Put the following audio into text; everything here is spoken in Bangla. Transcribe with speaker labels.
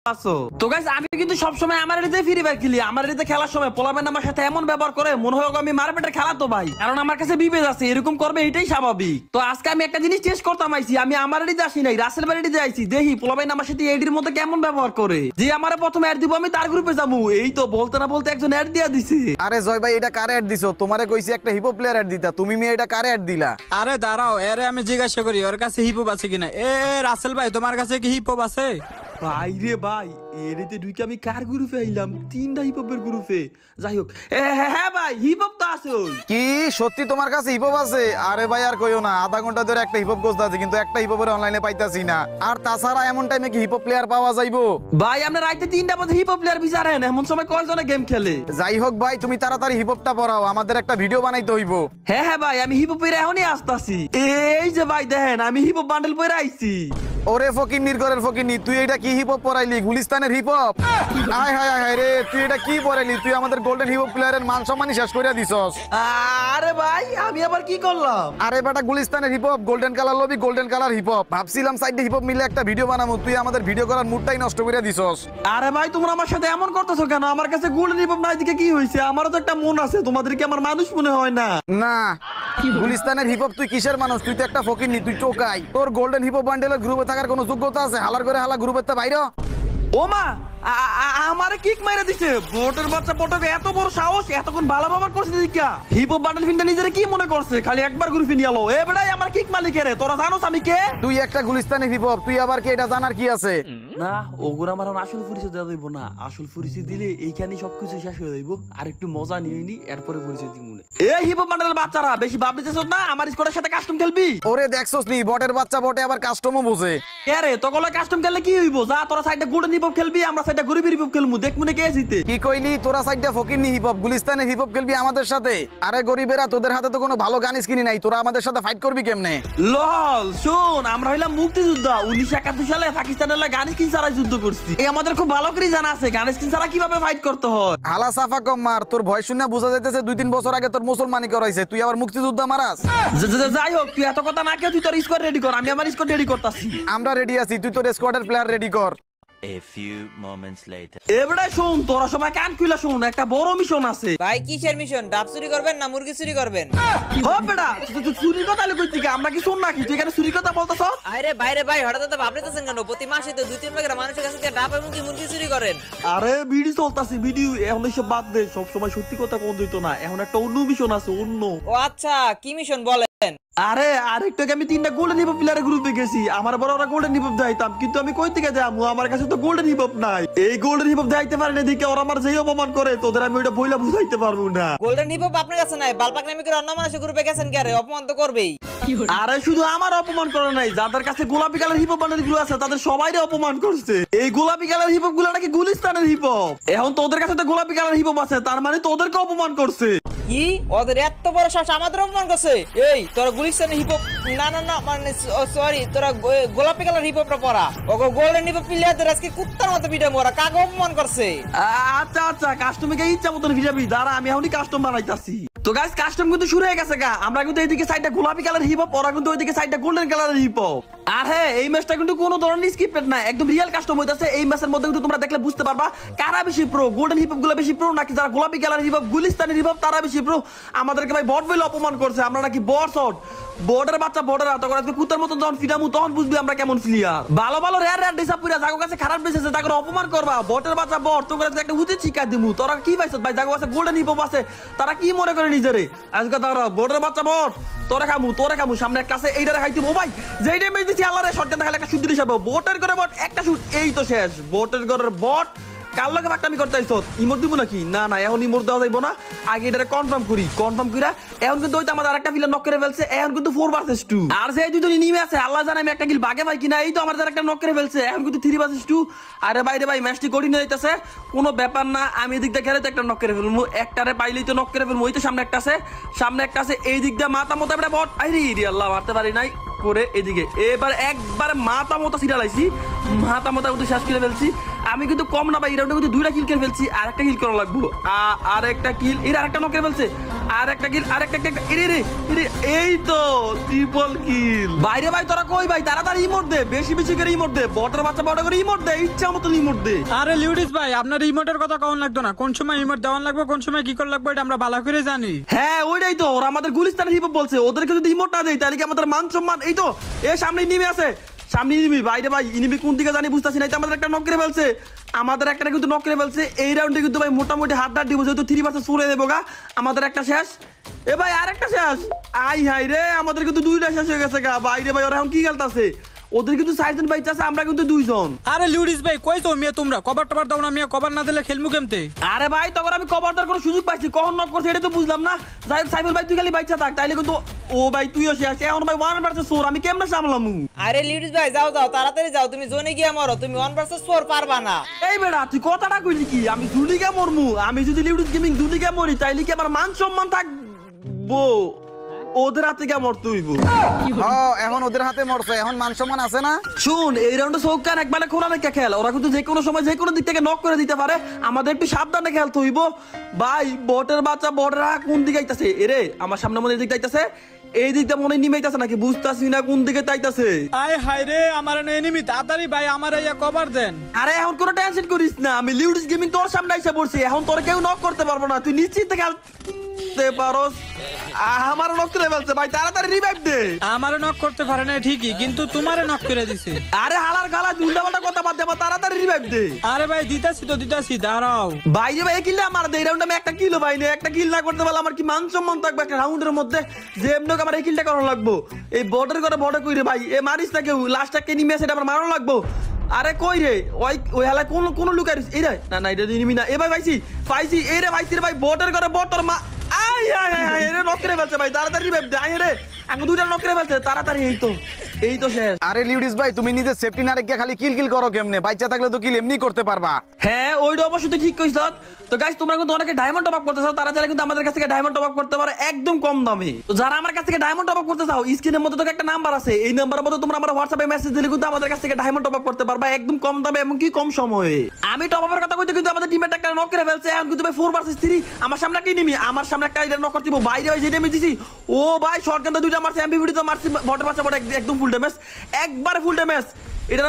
Speaker 1: তো গাইস আমি কিন্তু সবসময় আমার এরিতে ফ্রি ফায়ার খেলি। আমার এরিতে খেলার সময় পোলাবেন আমার সাথে এমন ব্যবহার করে মনে হয় আমি মারপেটের খেলা তো ভাই, কারণ আমার কাছে বিবেক আছে, এরকম করবে এটাই স্বাভাবিক। তো আজকে আমি একটা জিনিস টেস্ট করতাম আইছি, আমি আমার এরিতে আসি নাই, রাসেল বাড়িতে আইছি, দেখি পোলাবেন আমার সাথে এডির মধ্যে কেমন ব্যবহার করে। যে আমার প্রথম অ্যাড দিব আমি তার গ্রুপে যাবো, এই তো বলতে না বলতে একজন অ্যাড দিয়া দিছে।
Speaker 2: আরে জয় ভাই এটা কারে অ্যাড দিছো? তোমারে কইছি একটা হিপো প্লেয়ার অ্যাড দিতা, তুমি মেয়ে এটা কারে অ্যাড দিলা?
Speaker 3: আরে দাঁড়াও, এরে আমি জিজ্ঞাসা করি ওর কাছে হিপহপ আছে কিনা। রাসেল ভাই তোমার কাছে কি হিপহপ আছে?
Speaker 1: ভাই রে ভাই, এরিতে ঢুকে আমি কার গ্রুপে আইলাম? তিনটা হিপহপের গ্রুপে। যাই হোক, হ্যাঁ ভাই হিপহপ তো আছে। ওই
Speaker 2: কি সত্যি তোমার কাছে হিপহপ আছে? আরে ভাই আর কইও না, আধা ঘন্টা ধরে একটা হিপহপ খুঁজতাছি কিন্তু একটা হিপহপের অনলাইনে পাইতাছি না। আর তাছাড়া এমন টাইমে কি হিপহপ প্লেয়ার পাওয়া যাইবো?
Speaker 1: ভাই আমরা রাইতে 3টা বাজে হিপহপ প্লেয়ার বিচারেন, এমন সময় কয়জনে গেম খেলে?
Speaker 2: যাই হোক ভাই তুমি তাড়াতাড়ি হিপহপটা পড়াও, আমাদের একটা ভিডিও বানাইতে হইব।
Speaker 1: হ্যাঁ ভাই আমি হিপহপ পরে এখনই আসতাছি। এই যে ভাই দেখেন আমি হিপহপ বান্ডেল পরে আইছি।
Speaker 2: ওরে ফকির নির্গরের ফকির নি, তুই এটা কি হিপহপ পড়াইলি? গুলিস্তানের হিপহপ? হায় হায় হায় রে, তুই এটা কি পড়াইলি? তুই আমাদের গোল্ডেন হিপহপ প্লেয়ারের মান সম্মানই শেষ করে দিছস।
Speaker 1: আরে ভাই আমি আবার কি করলাম?
Speaker 2: আরে বেটা গুলিস্তানের hip hop, golden colour lobby, golden colour hip hop. ভাবছিলাম সাইডে হিপহপ মিলে একটা ভিডিও বানাবো, তুই আমাদের ভিডিও করার মুডটাই নষ্ট করে দিছস।
Speaker 1: আরে ভাই তোমরা আমার সাথে এমন করতেছো কেন? আমার কাছে গোল্ডেন হিপহপ নাই দিকে কি হয়েছে? আমারও তো একটা মন আছে, তোমাদের কি আমার মানুষ মনে হয় না?
Speaker 2: না গুলিস্তানের হিপহপ তুই কিসের মানুষ? তুই তো একটা ফকির নি, তুই টোকাই। তোর গোল্ডেন হিপহপ বান্ডেলের গ্রুপে থাকার কোনো যোগ্যতা আছে? হালার করে হালা গ্রুপের তা বাইরে।
Speaker 1: ও মা, আমারে কিক মেরে দিছে। বোটের বাচ্চা পটকে এত বড় সাহস, এতক্ষণ ভালো ব্যবহার করছে দিকা। হিপহপ বান্ডেল ফিনটা নিজের কি মনে করছে? খালি একবার গ্রুপে নিয়ে আলো। এ বেটাই আমার কিক মালিক রে, তোরা জানোস আমি কে?
Speaker 2: তুই একটা গুলিস্তানের হিপহপ, তুই আবার কে এটা জানার কি আছে?
Speaker 1: না ওগুলো আমার আসল পরিচয় দেওয়া যাইব না। আসল পরিচয় দিলে এইখানেই সবকিছু শেষ হয়ে যাইব। আর একটু মজা নিয়ে নি, এরপরে পরিচয় দিব মনে। এই হিপহপ বান্ডেলের বাচ্চারা বেশি ভাব দিতেছ না? আমার স্কোয়াডের সাথে কাস্টম খেলবি?
Speaker 2: ওরে দেখছস নি, বটের বাচ্চা বটে আবার কাস্টমও বোঝে।
Speaker 1: কে রে তোগুলো কাস্টম খেললে কি হইব? যা তোরা সাইডে গোল্ডেন হিপহপ খেলবি, আমরা সাইডে গরিবের হিপহপ খেলমু, দেখ মনে কে জিতে।
Speaker 2: কি কইলি? তোরা সাইডটা ফকির নি হিপহপ, গুলিস্তানের হিপহপ খেলবি আমাদের সাথে? আরে গরিবেরা, তোদের হাতে তো কোনো ভালো গান স্কিনি নাই, তোরা আমাদের সাথে ফাইট করবি কেমনে?
Speaker 1: লল শোন, আমরা হইলাম মুক্তিযোদ্ধা। 1971 সালে পাকিস্তানের গান স্কিন ছাড়া যুদ্ধ করছি। এই আমাদের খুব ভালো করে জানা আছে গান স্কিন ছাড়া কিভাবে ফাইট করতে হয়।
Speaker 2: হালা সাফা কম মার, তোর ভয় শুনে বোঝা যাইতেছে 2-3 বছর আগে তোর মুসলমানি করাইছে, তুই আবার মুক্তিযোদ্ধা মারাস।
Speaker 1: যাই হোক, তুই এত কথা না কেউ, তুই তোর স্কোয়াড রেডি কর, আমি আমার স্কোয়াড রেডি করতেছি।
Speaker 2: আমরা রেডি আছি, তুই তোর স্কোয়াডের প্লেয়ার রেডি কর।
Speaker 4: A few moments later.
Speaker 1: এবারে শোন, তোরা সবাই কান খুলে শোন, একটা বড় মিশন আছে।
Speaker 5: ভাই কিসের মিশন? ডাব চুরি করবেন না মুরগি চুরি করবেন?
Speaker 1: হ্যাঁ বেটা, তুই চুরির কথা কই থেকে? আমরা কি শোন নাকি? তুই এখানে চুরির কথা বলতেছ?
Speaker 5: আরে বাইরে ভাই, হঠাৎ তো ভাবতেছেন কেন? প্রতি মাসে তো 2-3 লাখ মানুষের কাছে থেকে ডাব এবং মুরগি চুরি করেন।
Speaker 1: আরে ভিডিও চলতাছে, ভিডিও এখন এসব বাদ দে, সব সময় সত্যি কথা কোন দিত না। এখন একটা অন্য মিশন আছে, অন্য।
Speaker 5: ও আচ্ছা, কি মিশন বলেন?
Speaker 1: আরে আরেকটু আগে আমি 3টা গোল্ডেন হিপহপ প্লেয়ারের গ্রুপে গেছি। আমার বড় ওরা গোল্ডেন হিপহপ যাইতাম, কিন্তু আমি কই থেকে যাবো? আমার কাছে তো গোল্ডেন হিপহপ নাই। এই গোল্ডেন হিপহপ যাইতে পারে না দিকে ওরা আমার যেই অপমান করে, তোদের আমি ওইটা বইলা বুঝাইতে পারবো না।
Speaker 5: গোল্ডেন হিপ হপ আপনার কাছে নাই? বালপাক নামে করে অন্য মানুষের গ্রুপে গেছেন কে? অপমান তো করবেই।
Speaker 1: আরে শুধু আমার অপমান করে নাই, যাদের কাছে গোলাপি কালার হিপহপ বান্ডেল গুলো আছে তাদের সবাইরে অপমান করছে। এই গোলাপি কালার হিপহপ গুলো নাকি গুলিস্তানের হিপহপ। এখন তোদের কাছে তো গোলাপি কালার হিপহপ আছে, তার মানে তোদেরকে অপমান করছে।
Speaker 5: কি ওদের এত বড় সাহস আমাদের অপমান করছে? এই তোরা গুলিস্তানের হিপ হপ, না না না মানে সরি, তোরা গোলাপি কালার হিপ হপটা পরা। ওগো গোল্ডেন হিপ হপ প্লেয়ারদের আজকে কুত্তার মতো পিঠে মোরা কাকে অপমান করছে?
Speaker 1: আচ্ছা আচ্ছা, কাস্টমারকে ইচ্ছা মতন ভিজাবি, দাঁড়া আমি এখনই কাস্টম বানাইতাছি। তো গাইস কাস্টম কিন্তু শুরু হয়ে গেছে গা। আমরা কিন্তু এইদিকে সাইডটা গোলাপি কালার হিপহপ, ওরা কিন্তু ওইদিকে সাইডটা গোল্ডেন কালারের হিপহপ। আর হ্যাঁ, এই ম্যাচটা কিন্তু কোনো ধরনের স্ক্রিপ্টেড না, একদম রিয়েল কাস্টম হইতাছে। এই ম্যাচের মধ্যে কিন্তু তোমরা দেখলে বুঝতে পারবা কারা বেশি প্রো, গোল্ডেন হিপহপ গুলো বেশি প্রো নাকি যারা গোলাপি কালার হিপহপ গুলিস্তানের হিপহপ তারা বেশি প্রো। আমাদেরকে ভাই বট বলে অপমান করছে, আমরা নাকি বট শট। বর্ডার বাচ্চা বর্ডার আত করে কুত্তার মতন যখন ফিরামু তখন বুঝবি আমরা কেমন প্লেয়ার। ভালো ভালো রেয়ার রেয়ার ডিসাপ পুরা জাগো কাছে খারাপ বেসেছে, তাকে অপমান করবা। বটের বাচ্চা বট, তোকে একটা উচিত শিক্ষা দিমু। তোরা কি পাইছত ভাই? জাগো কাছে গোল্ডেন হিপহপ আছে, তারা কি মনে করে নিজেরে? আজকে তারা বটের বাচ্চা বট, তোরে খামু সামনে একটা আছে, এইটারে খাইতে ও ভাই যেই টাইমে দিছি আল্লাহরে শটগান দেখালে একটা শুট দিলি সব। বটের করে বট একটা শুট, এই তো শেষ। বটের ঘরের বট কার লগে বাকটামি করতে আইছত? ইমোট দিব নাকি? না না, এখন ইমোট দেওয়া যাইব না, আগে এটা কনফার্ম কইরা। এখন কিন্তু ওইটা আমাদের আরেকটা প্লেয়ার নক করে ফেলছে। এখন কিন্তু 4 ভার্সেস 2। আর যে দুজনই নিমে আছে আল্লাহ জানে আমি একটা কিল বাগে ভাই কিনা। এই তো আমাদের একটা নক করে ফেলছে, এখন কিন্তু 3 ভার্সেস 2। আরে বাইরে ভাই ম্যাচটি কঠিন হইতাছে, কোনো ব্যাপার না। আমি এদিক দিয়ে খেলে তো একটা নক করে ফেলবো, একটারে পাইলেই তো নক করে ফেলবো। ওই তো সামনে একটা আছে, এই দিক দিয়ে মাথা মতো একটা বট। আরে আল্লাহ, মারতে পারি নাই করে এদিকে। এবার একবার মাথা মতো সিটা লাইছি, মাথা মতো শেষ করে ফেলছি। আমি কিন্তু কম না ভাই, এই রাউন্ডে কিন্তু 2টা কিল করে ফেলছি, আর একটা কিল করা লাগবে। আর একটা কিল, এর আরেকটা নক করে ফেলছে, আর একটা কিল, আর একটা এরে এই তো ট্রিপল কিল। বাইরে ভাই তোরা কই ভাই, তাড়াতাড়ি ইমোট দে, বেশি বেশি করে ইমোট দে, বটের বাচ্চা বড় করে ইমোট দে, ইচ্ছা মতো ইমোট দে।
Speaker 3: আরে লিউডিস ভাই, আপনার রিমোটের কথা কখন লাগতো না? কোন সময় রিমোট দেওয়ান লাগবে, কোন সময় কি করে লাগবে, এটা আমরা ভালো করে জানি।
Speaker 1: হ্যাঁ ওইটাই তো, ওরা আমাদের গুলিস্তানের হিপ বলছে, ওদেরকে যদি ইমোট না দেয় তাহলে কি আমাদের মান সম্মান। এই তো এ সামনে নিমে আছে, সামনে নিবি বাইরে ভাই, ইনিমি কোন দিকে জানি বুঝতেছি না। আমাদের একটা নক করে ফেলছে, আমাদের একটা কিন্তু নক করে ফেলছে। এই রাউন্ডে কিন্তু ভাই মোটামুটি হাত দিব, যেহেতু 3 ভার্সেস 4 দেবো গা। আমাদের একটা শেষ, এ ভাই আর একটা শেষ। আই হাই রে, আমাদের কিন্তু 2টা শেষ হয়ে গেছে গা। বাইরে ভাই ওরা এখন কি খেলতেছে, ওদের কিন্তু 4 জন বাইচ আছে, আমরা কিন্তু 2 জন।
Speaker 3: আরে লিউডিস ভাই কই তো মিয়া, তোমরা কভার টভার দাও না মিয়া, কভার না দিলে খেলমু কেমতে?
Speaker 1: আরে ভাই তখন আমি কভার দেওয়ার কোনো সুযোগ পাইছি, কখন নক করছে এটা তো বুঝলাম না। যাই হোক সাইফুল ভাই তুই খালি বাইচা থাক, তাইলে কিন্তু ও ভাই তুইও শেষ। এখন ভাই 1 ভার্সেস 4 আমি কেমনে সামলামু?
Speaker 5: আরে লিউডিস ভাই যাও যাও, তাড়াতাড়ি যাও, তুমি জোনে গিয়ে মরো, তুমি 1 ভার্সেস 4 পারবা না।
Speaker 1: এই বেড়া তুই কথাটা কইলি কি, আমি দুলিকে মরমু? আমি যদি লিউডিস গেমিং দুলিকে মরি তাইলে কি আমার মান সম্মান থাকবো? ওদের হাতে কে মরতে হইব?
Speaker 2: এখন ওদের হাতে মরছে, এখন মান সম্মান আছে না?
Speaker 1: শুন, এই রাউন্ডে চৌকান একবারে খোলা রেখে খেল, ওরা কিন্তু যে কোনো সময় যে কোনো দিক থেকে নক করে দিতে পারে, আমাদের একটু সাবধানে খেলতে হইব। ভাই বটের বাচ্চা বটরা কোন দিকে আইতাছে? এরে আমার সামনে মনে দিকে আইতাছে, এই দিকটা মনে নিমে আইতাছে নাকি বুঝতাছি না কোন দিকে তাইতাছে।
Speaker 3: আয় হায় রে, আমার এনিমি, তাড়াতাড়ি ভাই আমার ইয়া কভার দেন।
Speaker 1: আরে এখন কোনো টেনশন করিস না, আমি লিউডিস গেমিং তোর সামনে এসে পড়ছি, এখন তোর কেউ নক করতে পারবো না, তুই নিশ্চিত খেলতে পারোস। আমার নক করে ফেলছে ভাই, তাড়াতাড়ি রিভাইভ দে।
Speaker 3: আমারে নক করতে পারে না ঠিকই, কিন্তু তোমারে নক করে দিছে।
Speaker 1: আরে হালার গালা দুলটা কথা বাদ দে, আমার তাড়াতাড়ি রিভাইভ দে।
Speaker 3: আরে ভাই দিতাছি তো দিতাছি, দাঁড়াও।
Speaker 1: ভাই রে ভাই কিল আমার দে, এই রাউন্ডে আমি একটা কিলো ভাই না, একটা কিল না করতে পারলে আমার কি মান সম্মান থাকবে একটা রাউন্ডের মধ্যে? যে এমনি আমার এই কিলটা করা লাগবো, এই বর্ডার করে বর্ডার কই রে ভাই, এ মারিস না কেউ, লাস্ট একটা নিমে সেটা আমার মারানো লাগবো। আরে কই রে ওই হেলায় কোন লুকাই এই রে, না এটা নিবি না। এ ভাই পাইছি এই রে ভাইছি রে ভাই, বর্ডার করে বর্ডার মা আই আই আই রে নক করে ফেলছে ভাই, তাড়াতাড়ি রিভাইভ দে। আই রে আমি 2টা নক করে ফেলছে তাড়াতাড়ি, এই তো শেষ।
Speaker 2: আরে লিউডিস ভাই, তুমি নিজের সেফটি না রেখে খালি কিল করো কেমনে? বাচ্চা থাকলে তো কিল এমনি করতে পারবা।
Speaker 1: হ্যাঁ ওইটা অবশ্যই তুই ঠিক কইছ। তো গাইস তোমরা কিন্তু অনেকে ডায়মন্ড টপ আপ করতে চাও, তারা চাইলে কিন্তু আমাদের কাছ থেকে ডায়মন্ড টপ আপ করতে পারো একদম কম দামে। তো যারা আমার কাছ থেকে ডায়মন্ড টপ আপ করতে চাও, স্ক্রিনের মধ্যে তো একটা নাম্বার আছে, এই নাম্বারের মধ্যে তোমরা আমার হোয়াটসঅ্যাপে মেসেজ দিলে কিন্তু আমাদের কাছ থেকে ডায়মন্ড টপ আপ করতে পারবা একদম কম দামে এবং কি কম সময়ে। আমি টপ আপের কথা কইতে কিন্তু আমাদের টিমের একটা নক করে ফেলছে, এখন কিন্তু ভাই 4 ভার্সেস 3 আমার সামনে একটা এনিমি, আমার সামনে একটা নক করতে দিব। বাইরে ভাই যেটা আমি দিছি, ও ভাই শটগানটা 2টা মারছে, এমপিভিডি তো মারছি, বটে বাচ্চা বটে একদম ফুল ড্যামেজ, একবারে ফুল ড্যামেজ। এটা